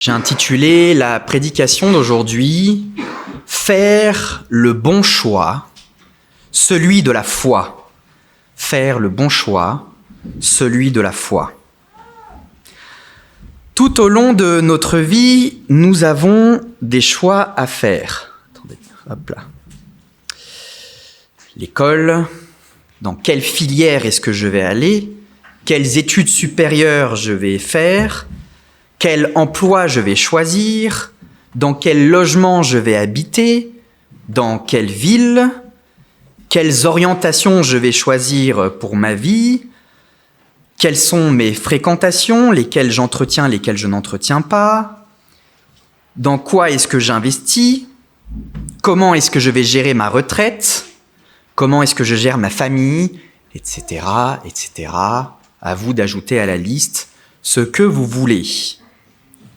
J'ai intitulé la prédication d'aujourd'hui « Faire le bon choix, celui de la foi ». Faire le bon choix, celui de la foi. Tout au long de notre vie, nous avons des choix à faire. Attendez, hop là. L'école, dans quelle filière est-ce que je vais aller? Quelles études supérieures je vais faire? Quel emploi je vais choisir? Dans quel logement je vais habiter? Dans quelle ville? Quelles orientations je vais choisir pour ma vie? Quelles sont mes fréquentations, lesquelles j'entretiens, lesquelles je n'entretiens pas? Dans quoi est-ce que j'investis? Comment est-ce que je vais gérer ma retraite? Comment est-ce que je gère ma famille? Etc., etc. À vous d'ajouter à la liste ce que vous voulez.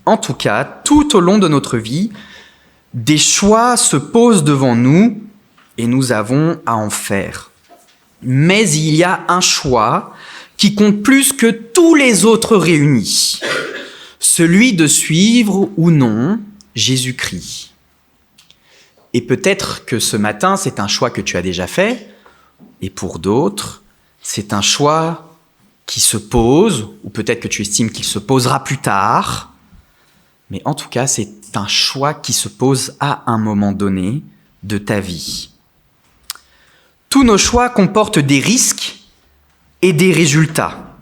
En tout cas, tout au long de notre vie, des choix se posent devant nous et nous avons à en faire. Mais il y a un choix qui compte plus que tous les autres réunis, celui de suivre ou non Jésus-Christ. Et peut-être que ce matin, c'est un choix que tu as déjà fait, et pour d'autres, c'est un choix qui se pose, ou peut-être que tu estimes qu'il se posera plus tard. Mais en tout cas, c'est un choix qui se pose à un moment donné de ta vie. Tous nos choix comportent des risques et des résultats.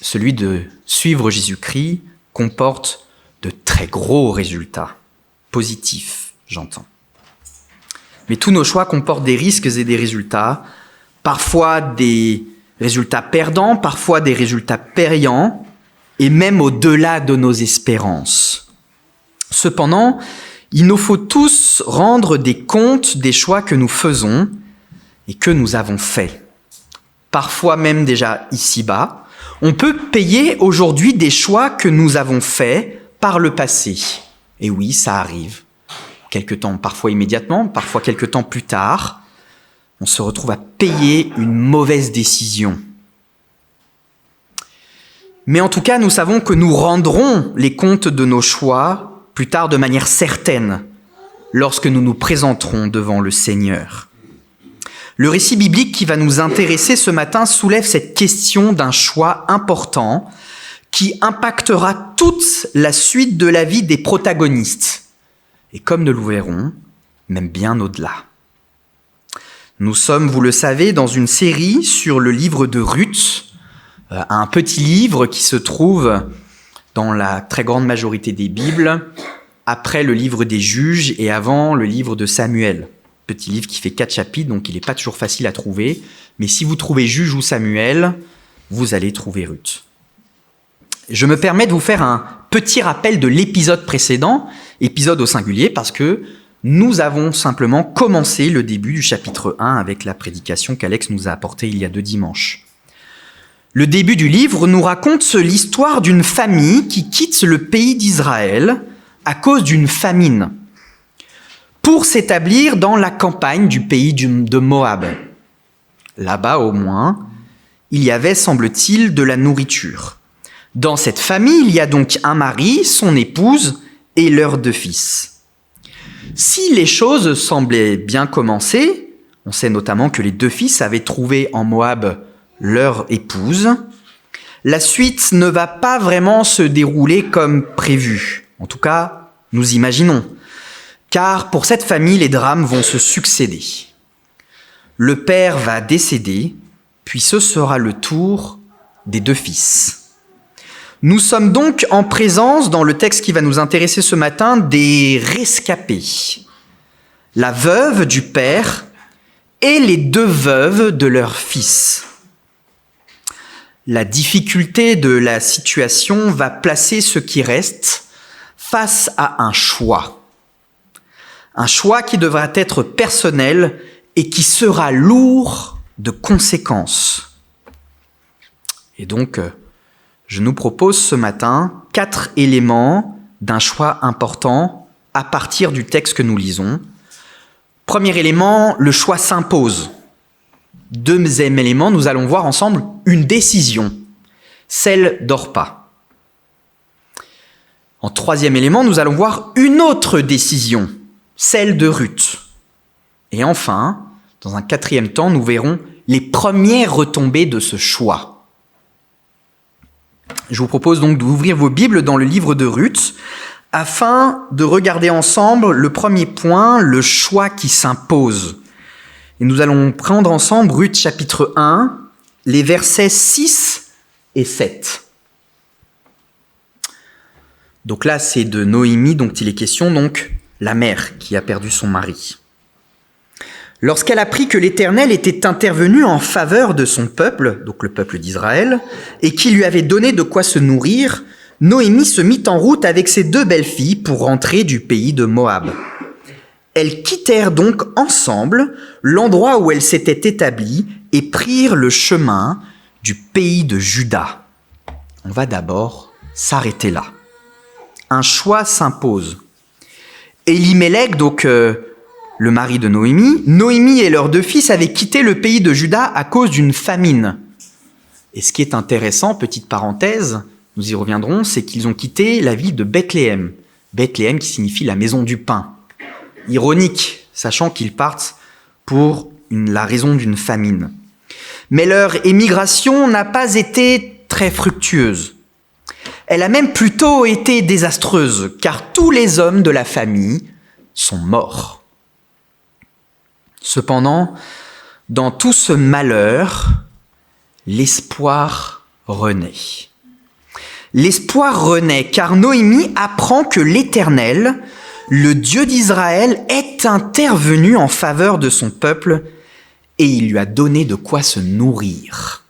Celui de suivre Jésus-Christ comporte de très gros résultats, positifs, j'entends. Mais tous nos choix comportent des risques et des résultats, parfois des résultats perdants, parfois des résultats payants, et même au-delà de nos espérances. Cependant, il nous faut tous rendre des comptes des choix que nous faisons et que nous avons faits. Parfois même déjà ici-bas, on peut payer aujourd'hui des choix que nous avons faits par le passé. Et oui, ça arrive. Quelque temps, parfois immédiatement, parfois quelque temps plus tard, on se retrouve à payer une mauvaise décision. Mais en tout cas, nous savons que nous rendrons les comptes de nos choix plus tard de manière certaine, lorsque nous nous présenterons devant le Seigneur. Le récit biblique qui va nous intéresser ce matin soulève cette question d'un choix important qui impactera toute la suite de la vie des protagonistes. Et comme nous le verrons, même bien au-delà. Nous sommes, vous le savez, dans une série sur le livre de Ruth, un petit livre qui se trouve dans la très grande majorité des Bibles, après le livre des Juges et avant le livre de Samuel. Petit livre qui fait 4 chapitres, donc il n'est pas toujours facile à trouver. Mais si vous trouvez Juges ou Samuel, vous allez trouver Ruth. Je me permets de vous faire un petit rappel de l'épisode précédent, épisode au singulier, parce que nous avons simplement commencé le début du chapitre 1 avec la prédication qu'Alex nous a apportée il y a 2 dimanches. Le début du livre nous raconte l'histoire d'une famille qui quitte le pays d'Israël à cause d'une famine pour s'établir dans la campagne du pays de Moab. Là-bas, au moins, il y avait, semble-t-il, de la nourriture. Dans cette famille, il y a donc un mari, son épouse et leurs 2 fils. Si les choses semblaient bien commencer, on sait notamment que les 2 fils avaient trouvé en Moab leur épouse, la suite ne va pas vraiment se dérouler comme prévu. En tout cas, nous imaginons. Car pour cette famille, les drames vont se succéder. Le père va décéder, puis ce sera le tour des 2 fils. Nous sommes donc en présence, dans le texte qui va nous intéresser ce matin, des rescapés. La veuve du père et les 2 veuves de leurs fils. La difficulté de la situation va placer ceux qui restent face à un choix. Un choix qui devra être personnel et qui sera lourd de conséquences. Et donc, je nous propose ce matin 4 éléments d'un choix important à partir du texte que nous lisons. Premier élément, le choix s'impose. Deuxième élément, nous allons voir ensemble une décision, celle d'Orpa. En troisième élément, nous allons voir une autre décision, celle de Ruth. Et enfin, dans un quatrième temps, nous verrons les premières retombées de ce choix. Je vous propose donc d'ouvrir vos Bibles dans le livre de Ruth afin de regarder ensemble le premier point, le choix qui s'impose. Et nous allons prendre ensemble Ruth chapitre 1, les versets 6 et 7. Donc là, c'est de Noémie dont il est question, donc la mère qui a perdu son mari. Lorsqu'elle apprit que l'Éternel était intervenu en faveur de son peuple, donc le peuple d'Israël, et qu'il lui avait donné de quoi se nourrir, Noémie se mit en route avec ses 2 belles-filles pour rentrer du pays de Moab. Elles quittèrent donc ensemble l'endroit où elles s'étaient établies et prirent le chemin du pays de Juda. On va d'abord s'arrêter là. Un choix s'impose. Élimélec, donc le mari de Noémie et leurs 2 fils avaient quitté le pays de Juda à cause d'une famine. Et ce qui est intéressant, petite parenthèse, nous y reviendrons, c'est qu'ils ont quitté la ville de Bethléem. Bethléem qui signifie la maison du pain. Ironique, sachant qu'ils partent pour la raison d'une famine. Mais leur émigration n'a pas été très fructueuse. Elle a même plutôt été désastreuse, car tous les hommes de la famille sont morts. Cependant, dans tout ce malheur, l'espoir renaît. L'espoir renaît, car Noémie apprend que l'Éternel, le Dieu d'Israël, est intervenu en faveur de son peuple et il lui a donné de quoi se nourrir.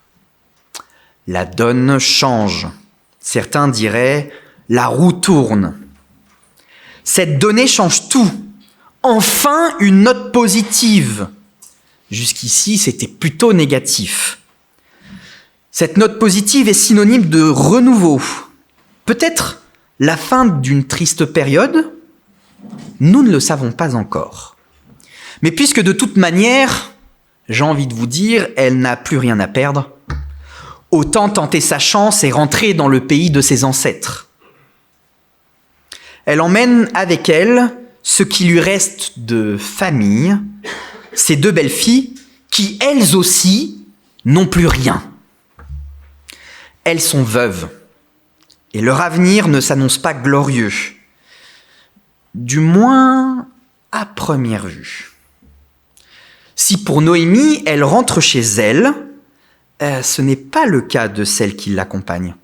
La donne change. Certains diraient « la roue tourne ». Cette donnée change tout. Enfin, une note positive. Jusqu'ici, c'était plutôt négatif. Cette note positive est synonyme de renouveau. Peut-être la fin d'une triste période ? Nous ne le savons pas encore. Mais puisque de toute manière, j'ai envie de vous dire, elle n'a plus rien à perdre, autant tenter sa chance et rentrer dans le pays de ses ancêtres. Elle emmène avec elle ce qui lui reste de famille, ses 2 belles-filles, qui elles aussi n'ont plus rien. Elles sont veuves, et leur avenir ne s'annonce pas glorieux, du moins à première vue. Si pour Noémie, elle rentre chez elle, ce n'est pas le cas de celles qui l'accompagnent.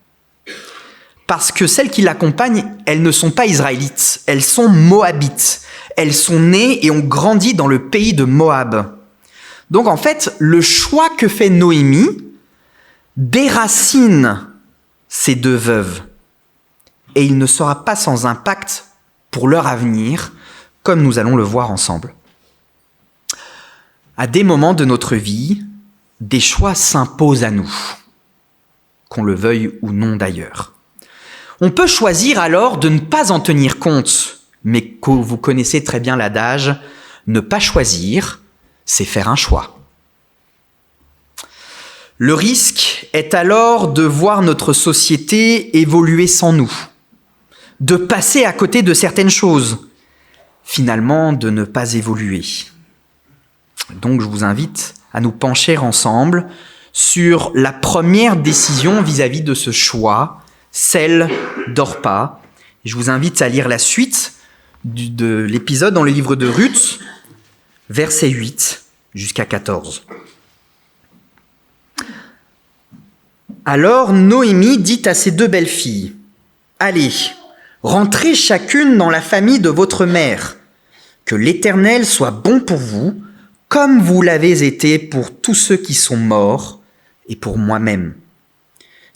Parce que celles qui l'accompagnent, elles ne sont pas israélites, elles sont moabites. Elles sont nées et ont grandi dans le pays de Moab. Donc en fait, le choix que fait Noémie déracine ces 2 veuves. Et il ne sera pas sans impact pour leur avenir, comme nous allons le voir ensemble. À des moments de notre vie, des choix s'imposent à nous, qu'on le veuille ou non d'ailleurs. On peut choisir alors de ne pas en tenir compte, mais vous connaissez très bien l'adage, ne pas choisir, c'est faire un choix. Le risque est alors de voir notre société évoluer sans nous, de passer à côté de certaines choses, finalement de ne pas évoluer. Donc je vous invite à nous pencher ensemble sur la première décision vis-à-vis de ce choix, celle d'Orpa. Je vous invite à lire la suite de l'épisode dans le livre de Ruth, versets 8 jusqu'à 14. Alors Noémie dit à ses 2 belles-filles, « Allez, rentrez chacune dans la famille de votre mère. Que l'Éternel soit bon pour vous, comme vous l'avez été pour tous ceux qui sont morts et pour moi-même.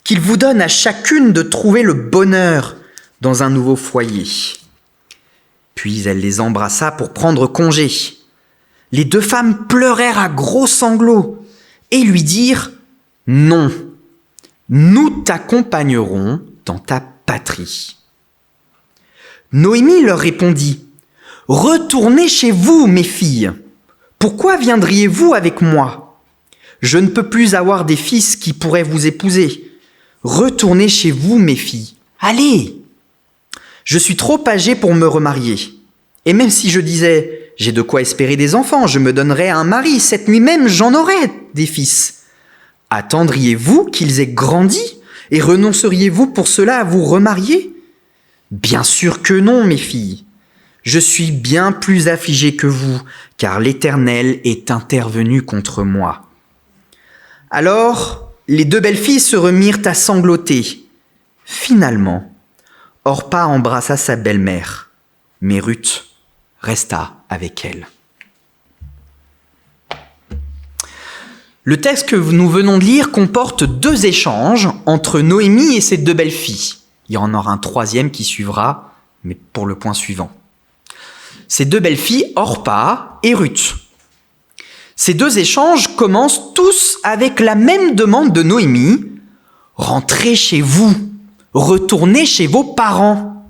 Qu'il vous donne à chacune de trouver le bonheur dans un nouveau foyer. » Puis elle les embrassa pour prendre congé. Les 2 femmes pleurèrent à gros sanglots et lui dirent « Non, nous t'accompagnerons dans ta patrie. » Noémie leur répondit « Retournez chez vous, mes filles. Pourquoi viendriez-vous avec moi? Je ne peux plus avoir des fils qui pourraient vous épouser. Retournez chez vous, mes filles. Allez! Je suis trop âgé pour me remarier. Et même si je disais, j'ai de quoi espérer des enfants, je me donnerais un mari, cette nuit même j'en aurais des fils. Attendriez-vous qu'ils aient grandi et renonceriez-vous pour cela à vous remarier? Bien sûr que non, mes filles. Je suis bien plus affligé que vous, car l'Éternel est intervenu contre moi. » Alors, les deux belles filles se remirent à sangloter. Finalement, Orpa embrassa sa belle-mère, mais Ruth resta avec elle. Le texte que nous venons de lire comporte deux échanges entre Noémie et ses deux belles filles. Il y en aura un troisième qui suivra, mais pour le point suivant. Ces deux belles filles, Orpa et Ruth. Ces deux échanges commencent tous avec la même demande de Noémie. Rentrez chez vous, retournez chez vos parents.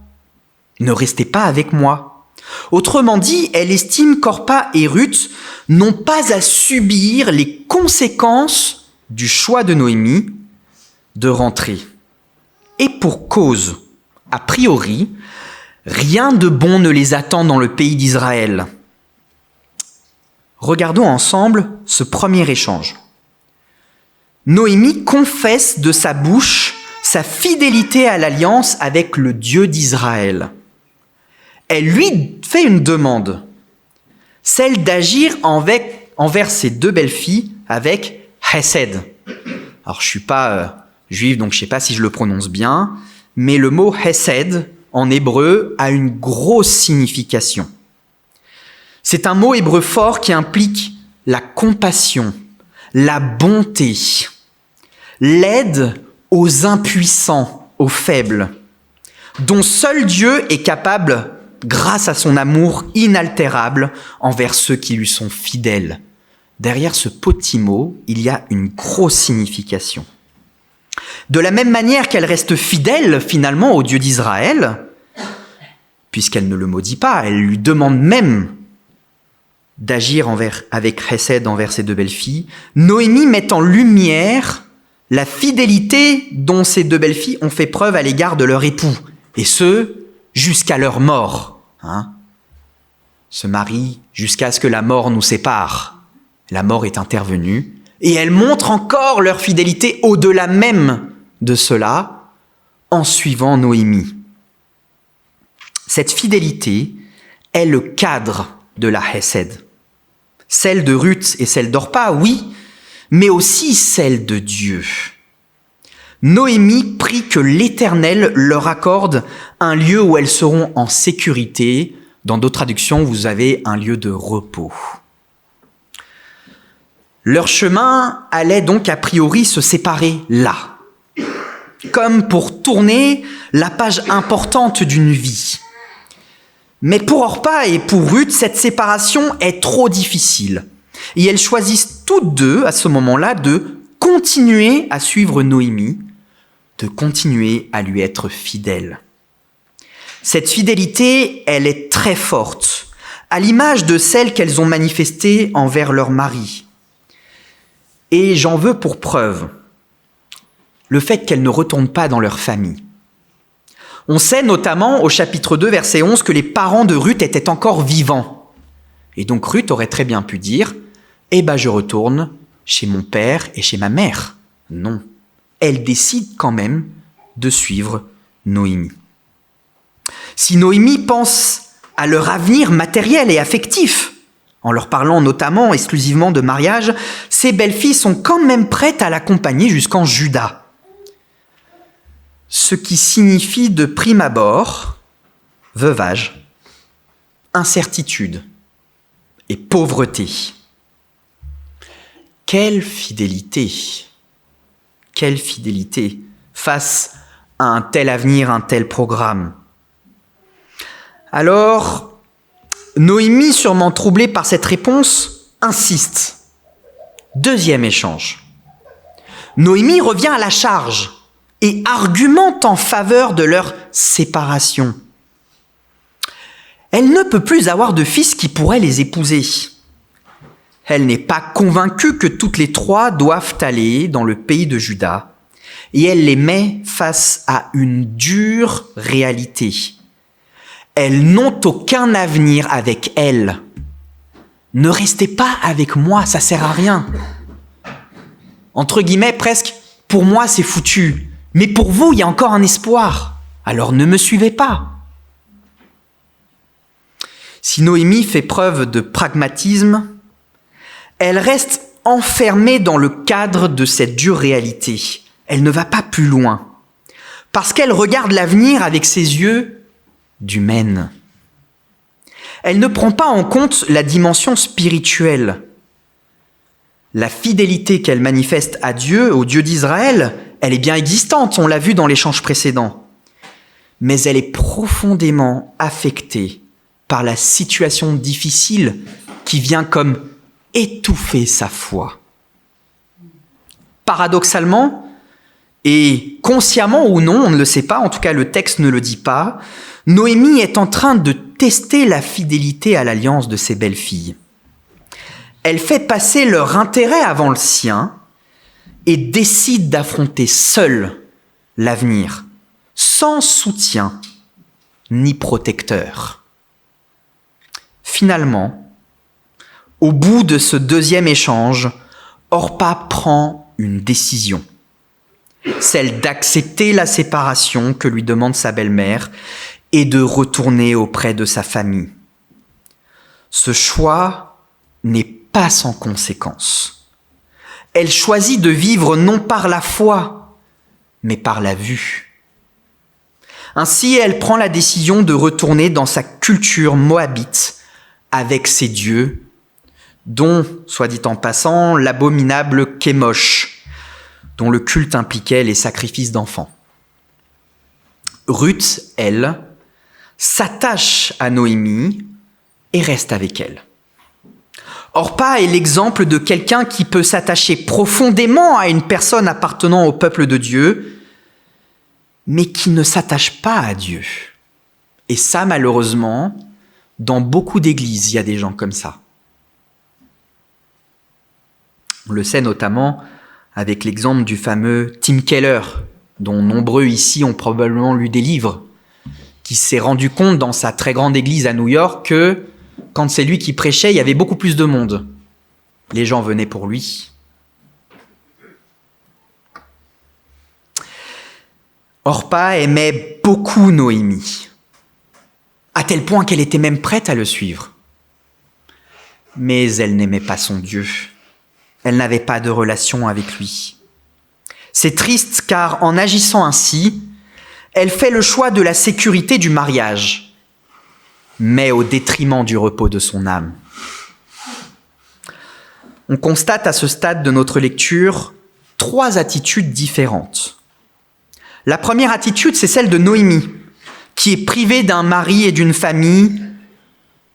Ne restez pas avec moi. Autrement dit, elle estime qu'Orpa et Ruth n'ont pas à subir les conséquences du choix de Noémie de rentrer. Et pour cause, a priori, rien de bon ne les attend dans le pays d'Israël. Regardons ensemble ce premier échange. Noémie confesse de sa bouche sa fidélité à l'alliance avec le Dieu d'Israël. Elle lui fait une demande, celle d'agir envers ses deux belles-filles avec Hesed. Alors je ne suis pas juif, donc je ne sais pas si je le prononce bien, mais le mot Hesed en hébreu a une grosse signification. C'est un mot hébreu fort qui implique la compassion, la bonté, l'aide aux impuissants, aux faibles, dont seul Dieu est capable, grâce à son amour inaltérable envers ceux qui lui sont fidèles. Derrière ce petit mot, il y a une grosse signification. De la même manière qu'elle reste fidèle finalement au Dieu d'Israël, puisqu'elle ne le maudit pas, elle lui demande même d'agir avec Hesed envers ses deux belles-filles, Noémie met en lumière la fidélité dont ces deux belles-filles ont fait preuve à l'égard de leur époux, et ce, jusqu'à leur mort. Se marient jusqu'à ce que la mort nous sépare. La mort est intervenue, et elles montrent encore leur fidélité au-delà même de cela, en suivant Noémie. Cette fidélité est le cadre de la Hesed. Celle de Ruth et celle d'Orpa, oui, mais aussi celle de Dieu. Noémie prie que l'Éternel leur accorde un lieu où elles seront en sécurité. Dans d'autres traductions, vous avez un lieu de repos. Leur chemin allait donc a priori se séparer là, comme pour tourner la page importante d'une vie. Mais pour Orpa et pour Ruth, cette séparation est trop difficile. Et elles choisissent toutes deux, à ce moment-là, de continuer à suivre Noémie, de continuer à lui être fidèles. Cette fidélité, elle est très forte, à l'image de celle qu'elles ont manifestée envers leur mari. Et j'en veux pour preuve le fait qu'elles ne retournent pas dans leur famille. On sait notamment au chapitre 2, verset 11, que les parents de Ruth étaient encore vivants. Et donc Ruth aurait très bien pu dire « Eh ben je retourne chez mon père et chez ma mère ». Non, elle décide quand même de suivre Noémie. Si Noémie pense à leur avenir matériel et affectif, en leur parlant notamment exclusivement de mariage, ses belles-filles sont quand même prêtes à l'accompagner jusqu'en Juda. Ce qui signifie de prime abord veuvage, incertitude et pauvreté. Quelle fidélité face à un tel avenir, un tel programme. Alors, Noémie, sûrement troublée par cette réponse, insiste. Deuxième échange. Noémie revient à la charge et argumente en faveur de leur séparation. Elle ne peut plus avoir de fils qui pourraient les épouser. Elle n'est pas convaincue que toutes les trois doivent aller dans le pays de Juda, et elle les met face à une dure réalité. elles n'ont aucun avenir avec elle. Ne restez pas avec moi, ça sert à rien. Entre guillemets, presque, pour moi c'est foutu. Mais pour vous, il y a encore un espoir. Alors ne me suivez pas. Si Noémie fait preuve de pragmatisme, elle reste enfermée dans le cadre de cette dure réalité. Elle ne va pas plus loin. Parce qu'elle regarde l'avenir avec ses yeux d'humaine. Elle ne prend pas en compte la dimension spirituelle. La fidélité qu'elle manifeste à Dieu, au Dieu d'Israël, elle est bien existante, on l'a vu dans l'échange précédent. Mais elle est profondément affectée par la situation difficile qui vient comme étouffer sa foi. Paradoxalement, et consciemment ou non, on ne le sait pas, en tout cas le texte ne le dit pas, Noémie est en train de tester la fidélité à l'alliance de ses belles-filles. Elle fait passer leur intérêt avant le sien et décide d'affronter seule l'avenir, sans soutien ni protecteur. Finalement, au bout de ce deuxième échange, Orpa prend une décision, celle d'accepter la séparation que lui demande sa belle-mère et de retourner auprès de sa famille. Ce choix n'est pas sans conséquence. Elle choisit de vivre non par la foi, mais par la vue. Ainsi, elle prend la décision de retourner dans sa culture moabite avec ses dieux, dont, soit dit en passant, l'abominable Kémosh, dont le culte impliquait les sacrifices d'enfants. Ruth, elle, s'attache à Noémie et reste avec elle. Orpa est l'exemple de quelqu'un qui peut s'attacher profondément à une personne appartenant au peuple de Dieu, mais qui ne s'attache pas à Dieu. Et ça, malheureusement, dans beaucoup d'églises, il y a des gens comme ça. On le sait notamment avec l'exemple du fameux Tim Keller, dont nombreux ici ont probablement lu des livres, qui s'est rendu compte dans sa très grande église à New York que quand c'est lui qui prêchait, il y avait beaucoup plus de monde. Les gens venaient pour lui. Orpa aimait beaucoup Noémie, à tel point qu'elle était même prête à le suivre. Mais elle n'aimait pas son Dieu. Elle n'avait pas de relation avec lui. C'est triste car en agissant ainsi, elle fait le choix de la sécurité du mariage, mais au détriment du repos de son âme. On constate à ce stade de notre lecture 3 attitudes différentes. La première attitude, c'est celle de Noémie, qui est privée d'un mari et d'une famille.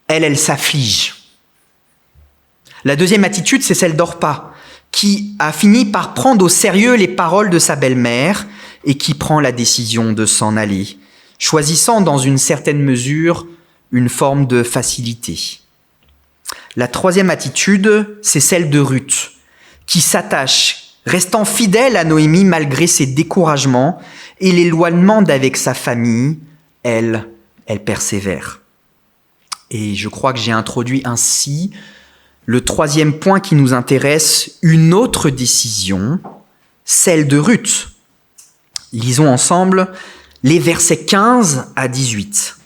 Elle s'afflige. La deuxième attitude, c'est celle d'Orpa, qui a fini par prendre au sérieux les paroles de sa belle-mère et qui prend la décision de s'en aller, choisissant dans une certaine mesure une forme de facilité. La troisième attitude, c'est celle de Ruth, qui s'attache, restant fidèle à Noémie malgré ses découragements et l'éloignement d'avec sa famille. Elle persévère. Et je crois que j'ai introduit ainsi le troisième point qui nous intéresse, une autre décision, celle de Ruth. Lisons ensemble les versets 15 à 18.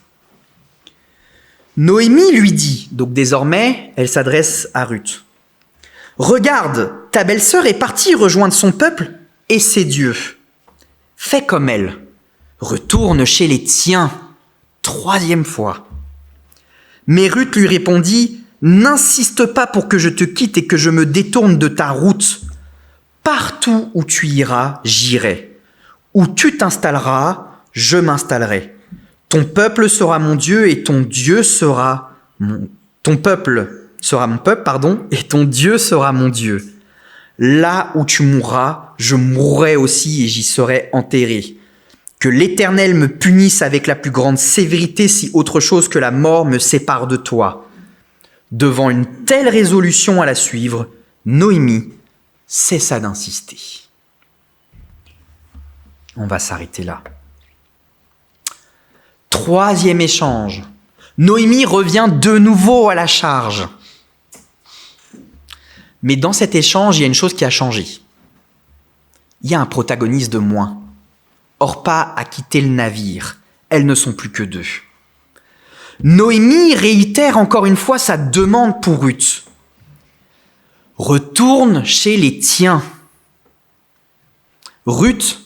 Noémie lui dit, donc désormais, elle s'adresse à Ruth. « Regarde, ta belle-sœur est partie rejoindre son peuple et ses dieux. Fais comme elle, retourne chez les tiens. » 3e fois. Mais Ruth lui répondit, « N'insiste pas pour que je te quitte et que je me détourne de ta route. Partout où tu iras, j'irai. Où tu t'installeras, je m'installerai. Ton peuple sera mon Dieu et ton Dieu sera mon... Ton peuple sera mon peuple, et ton Dieu sera mon Dieu. Là où tu mourras, je mourrai aussi et j'y serai enterré. Que l'Éternel me punisse avec la plus grande sévérité si autre chose que la mort me sépare de toi. » Devant une telle résolution à la suivre, Noémie cessa d'insister. On va s'arrêter là. Troisième échange. Noémie revient de nouveau à la charge. Mais dans cet échange, il y a une chose qui a changé. Il y a un protagoniste de moins. Orpa a quitté le navire. Elles ne sont plus que deux. Noémie réitère encore une fois sa demande pour Ruth. Retourne chez les tiens. Ruth,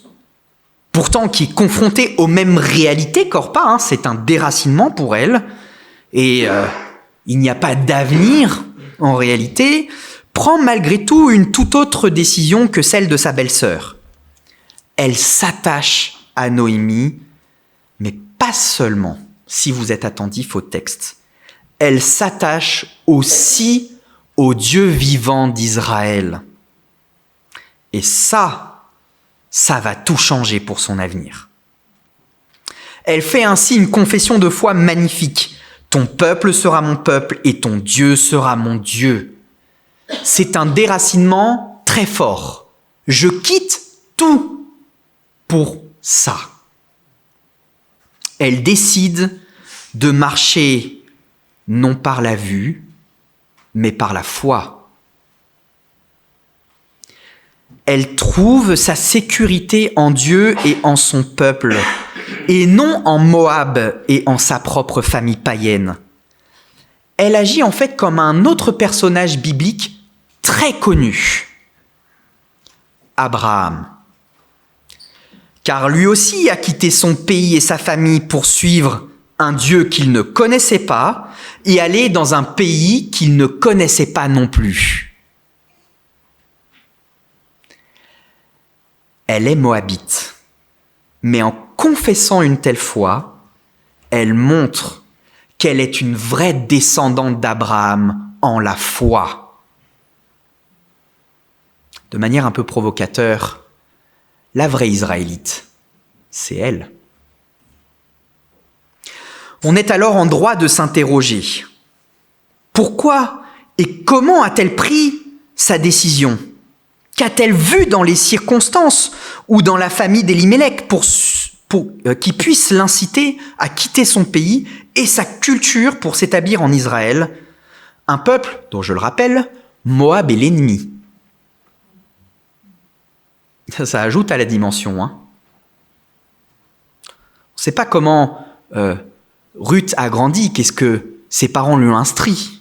pourtant qui est confrontée aux mêmes réalités qu'Orpa, c'est un déracinement pour elle, et il n'y a pas d'avenir en réalité, prend malgré tout une toute autre décision que celle de sa belle-sœur. Elle s'attache à Noémie, mais pas seulement, si vous êtes attentif au texte. Elle s'attache aussi au Dieu vivant d'Israël. Et ça va tout changer pour son avenir. Elle fait ainsi une confession de foi magnifique. Ton peuple sera mon peuple et ton Dieu sera mon Dieu. C'est un déracinement très fort. Je quitte tout pour ça. Elle décide de marcher non par la vue, mais par la foi. Elle trouve sa sécurité en Dieu et en son peuple, et non en Moab et en sa propre famille païenne. Elle agit en fait comme un autre personnage biblique très connu, Abraham. Car lui aussi a quitté son pays et sa famille pour suivre un Dieu qu'il ne connaissait pas et aller dans un pays qu'il ne connaissait pas non plus. Elle est moabite, mais en confessant une telle foi, elle montre qu'elle est une vraie descendante d'Abraham en la foi. De manière un peu provocateur, la vraie Israélite, c'est elle. On est alors en droit de s'interroger. Pourquoi et comment a-t-elle pris sa décision ? Qu'a-t-elle vu dans les circonstances ou dans la famille d'Elimelech pour qui puisse l'inciter à quitter son pays et sa culture pour s'établir en Israël, un peuple dont, je le rappelle, Moab est l'ennemi. Ça ajoute à la dimension. On ne sait pas comment Ruth a grandi, qu'est-ce que ses parents lui ont instruit.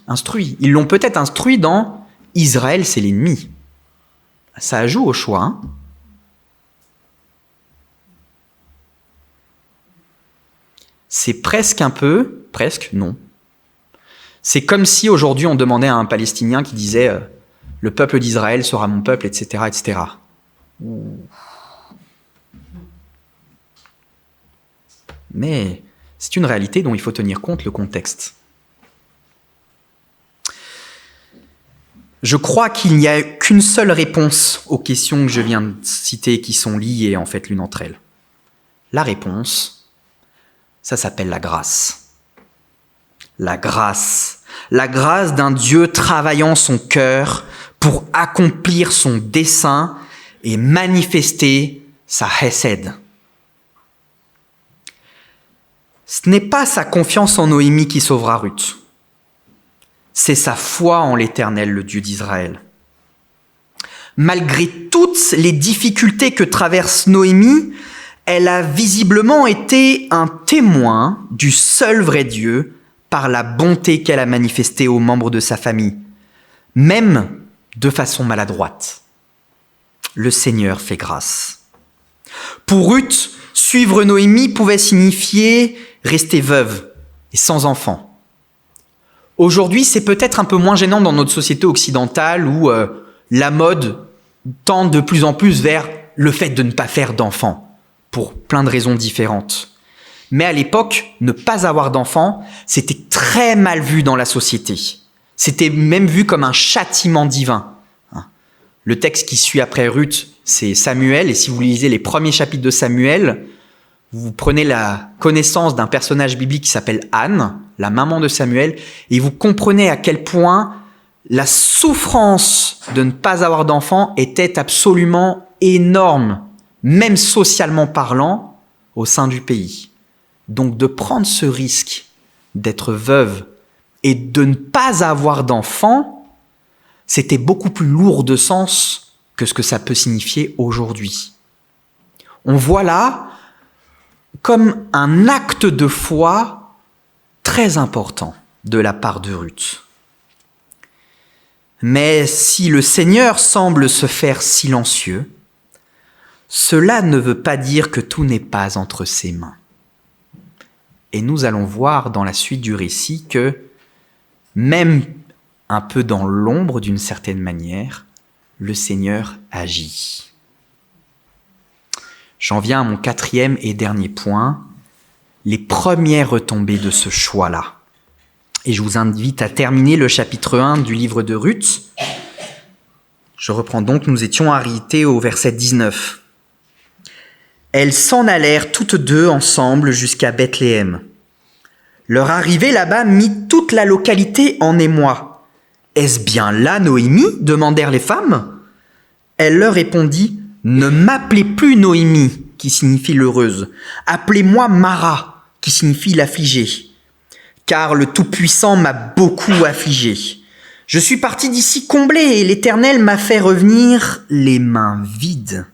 Ils l'ont peut-être instruit dans « Israël, c'est l'ennemi ». Ça joue au choix. C'est presque non. C'est comme si aujourd'hui on demandait à un Palestinien qui disait « le peuple d'Israël sera mon peuple », etc., etc. Mais c'est une réalité dont il faut tenir compte, le contexte. Je crois qu'il n'y a qu'une seule réponse aux questions que je viens de citer qui sont liées en fait l'une entre elles. La réponse, ça s'appelle la grâce. La grâce d'un Dieu travaillant son cœur pour accomplir son dessein et manifester sa hesed. Ce n'est pas sa confiance en Noémie qui sauvera Ruth. C'est sa foi en l'Éternel, le Dieu d'Israël. Malgré toutes les difficultés que traverse Noémie, elle a visiblement été un témoin du seul vrai Dieu par la bonté qu'elle a manifestée aux membres de sa famille, même de façon maladroite. Le Seigneur fait grâce. Pour Ruth, suivre Noémie pouvait signifier rester veuve et sans enfant. Aujourd'hui, c'est peut-être un peu moins gênant dans notre société occidentale où la mode tend de plus en plus vers le fait de ne pas faire d'enfants, pour plein de raisons différentes. Mais à l'époque, ne pas avoir d'enfants, c'était très mal vu dans la société. C'était même vu comme un châtiment divin. Le texte qui suit après Ruth, c'est Samuel, et si vous lisez les premiers chapitres de Samuel, vous prenez la connaissance d'un personnage biblique qui s'appelle Anne, la maman de Samuel, et vous comprenez à quel point la souffrance de ne pas avoir d'enfant était absolument énorme, même socialement parlant, au sein du pays. Donc de prendre ce risque d'être veuve et de ne pas avoir d'enfant, c'était beaucoup plus lourd de sens que ce que ça peut signifier aujourd'hui. On voit là comme un acte de foi très important de la part de Ruth. Mais si le Seigneur semble se faire silencieux, cela ne veut pas dire que tout n'est pas entre ses mains. Et nous allons voir dans la suite du récit que, même un peu dans l'ombre d'une certaine manière, le Seigneur agit. J'en viens à mon 4e et dernier point, les premières retombées de ce choix-là. Et je vous invite à terminer le chapitre 1 du livre de Ruth. Je reprends donc, nous étions arrêtés au verset 19. Elles s'en allèrent toutes deux ensemble jusqu'à Bethléem. Leur arrivée là-bas mit toute la localité en émoi. « Est-ce bien là Noémie ?» demandèrent les femmes. Elle leur répondit « Ne m'appelez plus Noémie, qui signifie l'heureuse. Appelez-moi Mara, qui signifie l'affligée. Car le Tout-Puissant m'a beaucoup affligée. Je suis partie d'ici comblée et l'Éternel m'a fait revenir les mains vides.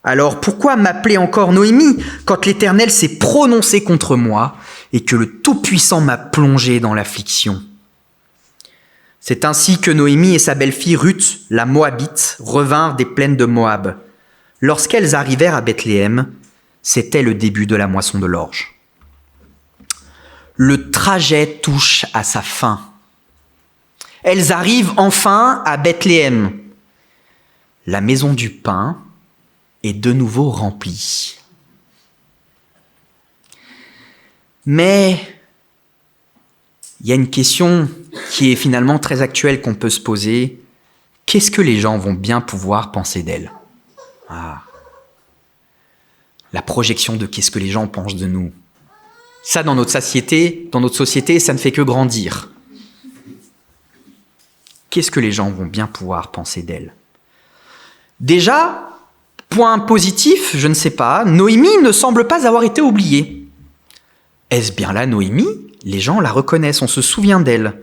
Alors pourquoi m'appeler encore Noémie quand l'Éternel s'est prononcé contre moi et que le Tout-Puissant m'a plongé dans l'affliction ? C'est ainsi que Noémie et sa belle-fille Ruth, la Moabite, revinrent des plaines de Moab. Lorsqu'elles arrivèrent à Bethléem, c'était le début de la moisson de l'orge. Le trajet touche à sa fin. Elles arrivent enfin à Bethléem. La maison du pain est de nouveau remplie. Mais il y a une question qui est finalement très actuelle qu'on peut se poser. Qu'est-ce que les gens vont bien pouvoir penser d'elle ? La projection de qu'est-ce que les gens pensent de nous. Ça, dans notre société, ça ne fait que grandir. Qu'est-ce que les gens vont bien pouvoir penser d'elle ? Déjà, point positif, je ne sais pas, Noémie ne semble pas avoir été oubliée. Est-ce bien là Noémie ? Les gens la reconnaissent, on se souvient d'elle.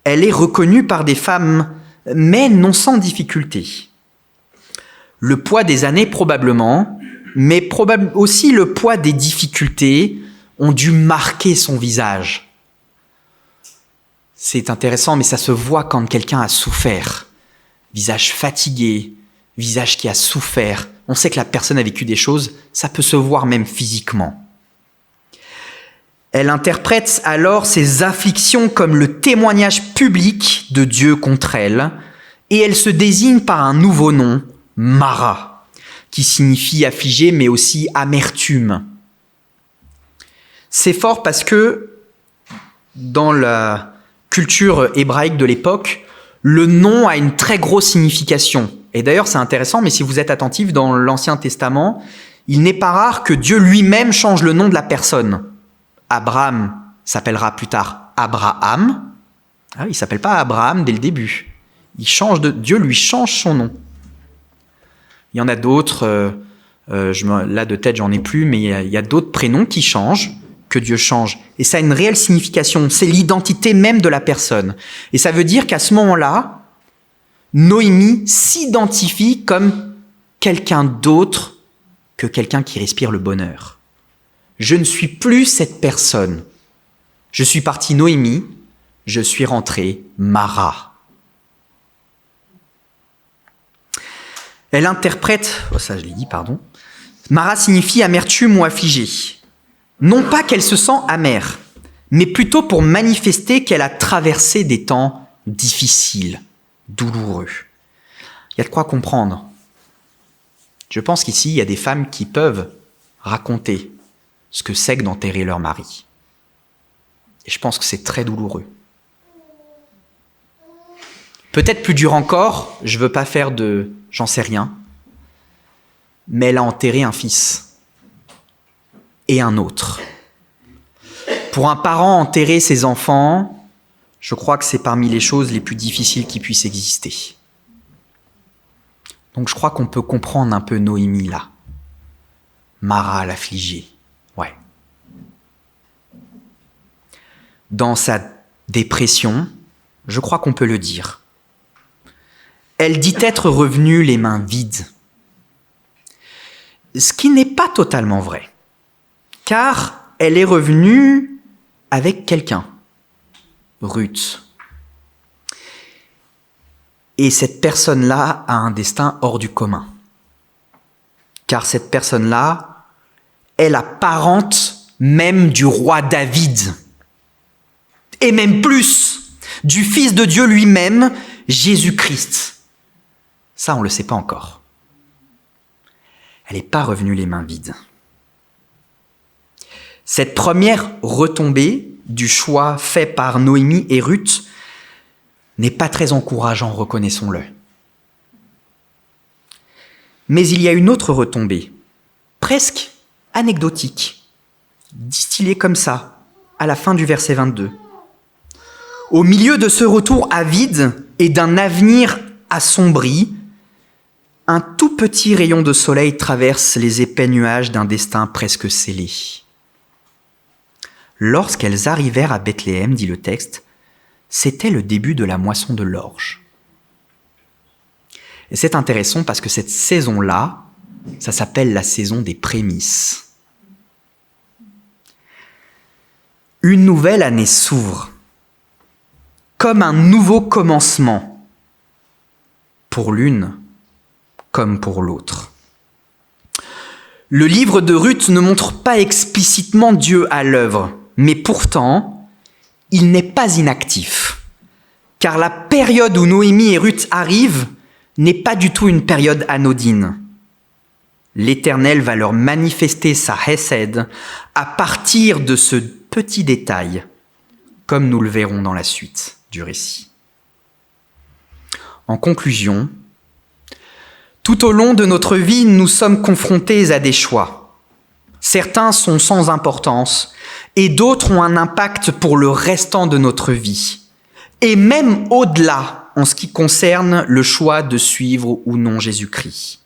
Elle est reconnue par des femmes, mais non sans difficulté. Le poids des années probablement, mais aussi le poids des difficultés ont dû marquer son visage. C'est intéressant, mais ça se voit quand quelqu'un a souffert. Visage fatigué, visage qui a souffert. On sait que la personne a vécu des choses, ça peut se voir même physiquement. Elle interprète alors ses afflictions comme le témoignage public de Dieu contre elle, et elle se désigne par un nouveau nom, Mara, qui signifie affligée, mais aussi amertume. C'est fort parce que dans la culture hébraïque de l'époque, le nom a une très grosse signification. Et d'ailleurs, c'est intéressant, mais si vous êtes attentif dans l'Ancien Testament, il n'est pas rare que Dieu lui-même change le nom de la personne. Abraham s'appellera plus tard Abraham. Il ne s'appelle pas Abraham dès le début. Dieu lui change son nom. Il y en a d'autres, là de tête j'en ai plus, mais il y a d'autres prénoms qui changent, que Dieu change. Et ça a une réelle signification, c'est l'identité même de la personne. Et ça veut dire qu'à ce moment-là, Noémie s'identifie comme quelqu'un d'autre que quelqu'un qui respire le bonheur. Je ne suis plus cette personne. Je suis partie Noémie, je suis rentrée Mara. Elle interprète, ça je l'ai dit, pardon. Mara signifie amertume ou affligée. Non pas qu'elle se sent amère, mais plutôt pour manifester qu'elle a traversé des temps difficiles, douloureux. Il y a de quoi comprendre. Je pense qu'ici, il y a des femmes qui peuvent raconter ce que c'est que d'enterrer leur mari. Et je pense que c'est très douloureux. Peut-être plus dur encore, je ne veux pas faire de... j'en sais rien. Mais elle a enterré un fils. Et un autre. Pour un parent enterrer ses enfants, je crois que c'est parmi les choses les plus difficiles qui puissent exister. Donc je crois qu'on peut comprendre un peu Noémie là. Mara l'affligée. Ouais, dans sa dépression, je crois qu'on peut le dire. Elle dit être revenue les mains vides. Ce qui n'est pas totalement vrai, car elle est revenue avec quelqu'un, Ruth. Et cette personne-là a un destin hors du commun. Car cette personne-là est la parente même du roi David. Et même plus, du Fils de Dieu lui-même, Jésus-Christ. Ça, on ne le sait pas encore. Elle n'est pas revenue les mains vides. Cette première retombée du choix fait par Noémie et Ruth n'est pas très encourageant, reconnaissons-le. Mais il y a une autre retombée, presque anecdotique, distillée comme ça, à la fin du verset 22. Au milieu de ce retour avide et d'un avenir assombri, un tout petit rayon de soleil traverse les épais nuages d'un destin presque scellé. Lorsqu'elles arrivèrent à Bethléem, dit le texte, c'était le début de la moisson de l'orge. Et c'est intéressant parce que cette saison-là, ça s'appelle la saison des prémices. Une nouvelle année s'ouvre, comme un nouveau commencement, pour l'une comme pour l'autre. Le livre de Ruth ne montre pas explicitement Dieu à l'œuvre, mais pourtant, il n'est pas inactif, car la période où Noémie et Ruth arrivent n'est pas du tout une période anodine. L'Éternel va leur manifester sa hesed à partir de ce petit détail, comme nous le verrons dans la suite du récit. En conclusion, tout au long de notre vie, nous sommes confrontés à des choix. Certains sont sans importance et d'autres ont un impact pour le restant de notre vie. Et même au-delà en ce qui concerne le choix de suivre ou non Jésus-Christ.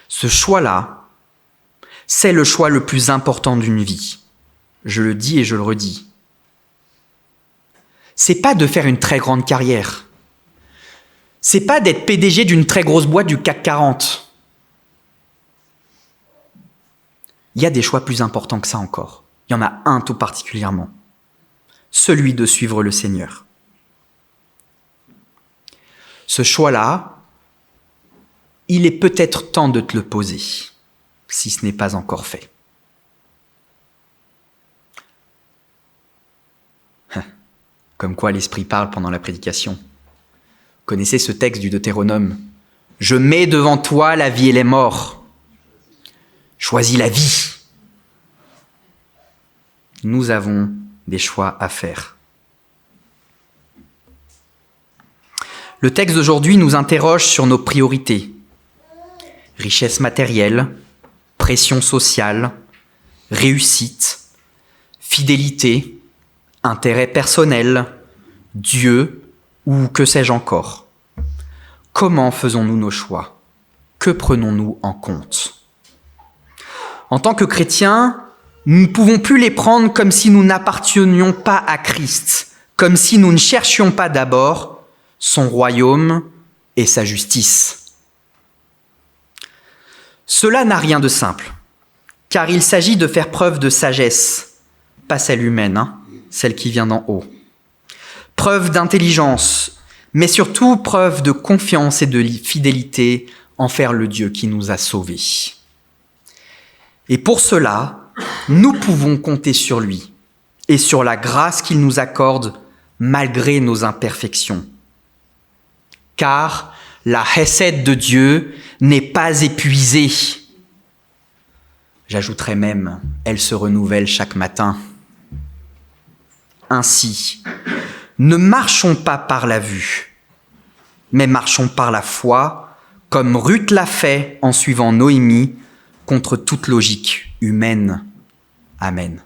Ce choix-là, c'est le choix le plus important d'une vie. Je le dis et je le redis. C'est pas de faire une très grande carrière. C'est pas d'être PDG d'une très grosse boîte du CAC 40. Il y a des choix plus importants que ça encore. Il y en a un tout particulièrement. Celui de suivre le Seigneur. Ce choix-là, il est peut-être temps de te le poser, si ce n'est pas encore fait. Comme quoi l'Esprit parle pendant la prédication. Connaissez ce texte du Deutéronome. « Je mets devant toi la vie et les morts. Choisis la vie. » Nous avons des choix à faire. Le texte d'aujourd'hui nous interroge sur nos priorités. Richesse matérielle, pression sociale, réussite, fidélité, intérêt personnel, Dieu ou que sais-je encore. Comment faisons-nous nos choix? Que prenons-nous en compte? En tant que chrétiens, nous ne pouvons plus les prendre comme si nous n'appartenions pas à Christ, comme si nous ne cherchions pas d'abord son royaume et sa justice. Cela n'a rien de simple, car il s'agit de faire preuve de sagesse, pas celle humaine, celle qui vient d'en haut. Preuve d'intelligence, mais surtout preuve de confiance et de fidélité envers le Dieu qui nous a sauvés. Et pour cela, nous pouvons compter sur lui et sur la grâce qu'il nous accorde malgré nos imperfections. Car la hesed de Dieu n'est pas épuisée. J'ajouterais même, elle se renouvelle chaque matin. Ainsi, ne marchons pas par la vue, mais marchons par la foi, comme Ruth l'a fait en suivant Noémie contre toute logique humaine. Amen.